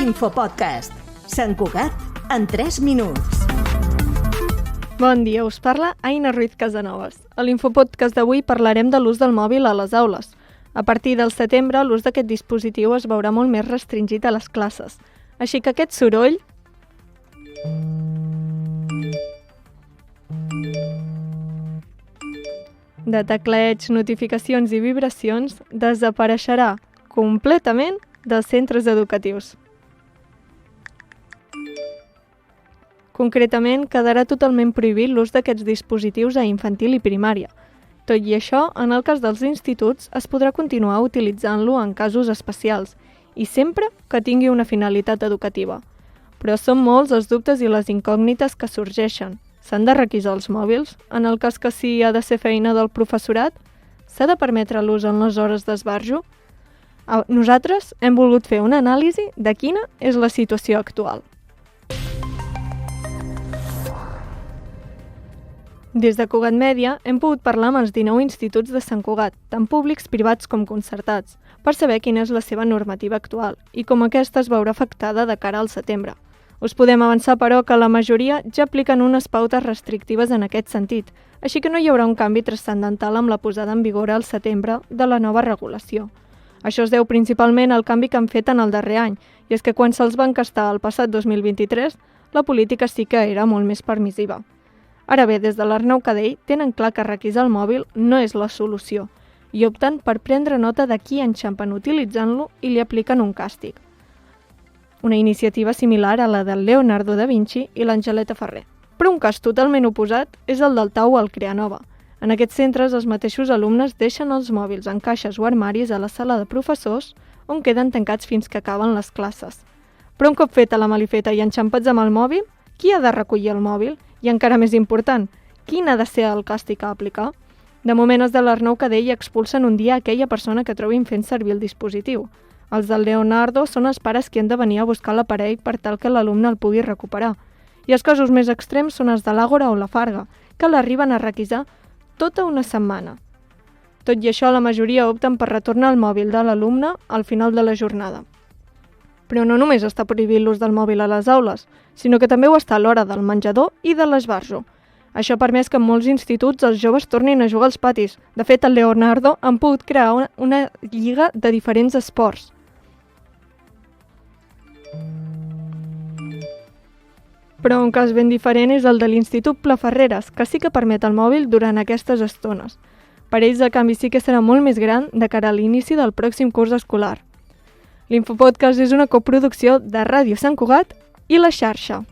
Infopodcast. Sant Cugat en 3 minuts. Bon dia, us parla Aina Ruiz Casanovas. A l'Infopodcast d'avui parlarem de l'ús del mòbil a les aules. A partir del setembre, l'ús d'aquest dispositiu es veurà molt més restringit a les classes. Així que aquest soroll de tecleig, notificacions i vibracions desapareixerà completament dels centres educatius. Concretament, quedarà totalment prohibit l'ús d'aquests dispositius a infantil i primària. Tot i això, en el cas dels instituts, es podrà continuar utilitzant-lo en casos especials i sempre que tingui una finalitat educativa. Però són molts els dubtes i les incògnites que sorgeixen. S'han de requisar els mòbils? En el cas que sí ha de ser feina del professorat? S'ha de permetre l'ús en les hores d'esbarjo? Nosaltres hem volgut fer una anàlisi de quina és la situació actual. Des de Cugat Mèdia hem pogut parlar amb els 19 instituts de Sant Cugat, tant públics, privats com concertats, per saber quina és la seva normativa actual i com aquesta es veurà afectada de cara al setembre. Us podem avançar, però, que la majoria ja apliquen unes pautes restrictives en aquest sentit, així que no hi haurà un canvi transcendental amb la posada en vigor al setembre de la nova regulació. Això es deu principalment al canvi que han fet en el darrer any, i és que quan se'ls va encastar el passat 2023, la política sí que era molt més permissiva. Ara bé, des de l'Arnau Cadell tenen clar que requisar el mòbil no és la solució i opten per prendre nota de qui enxampen utilitzant-lo i li apliquen un càstig. Una iniciativa similar a la del Leonardo da Vinci i l'Angeleta Ferrer. Però un cas totalment oposat és el del Tau al Creanova. En aquests centres, els mateixos alumnes deixen els mòbils en caixes o armaris a la sala de professors on queden tancats fins que acaben les classes. Però un cop feta la malifeta i enxampats amb el mòbil, qui ha de recollir el mòbil? I encara més important, quin ha de ser el càstig a aplicar? De moment, els de l'Arnau Cadell expulsen un dia aquella persona que trobin fent servir el dispositiu. Els del Leonardo són els pares qui han de venir a buscar l'aparell per tal que l'alumne el pugui recuperar. I els casos més extrems són els de l'Àgora o la Farga, que l'arriben a requisar tota una setmana. Tot i això, la majoria opten per retornar el mòbil de l'alumne al final de la jornada. Però no només està prohibit l'ús del mòbil a les aules, sinó que també ho està a l'hora del menjador i de l'esbarjo. Això ha permès que en molts instituts els joves tornin a jugar als patis. De fet, al Leonardo han pogut crear una lliga de diferents esports. Però un cas ben diferent és el de l'Institut Plaferreres, que sí que permet el mòbil durant aquestes estones. Per ells el canvi sí que serà molt més gran de cara a l'inici del pròxim curs escolar. L'Infopodcast és una coproducció de Ràdio Sant Cugat i La Xarxa.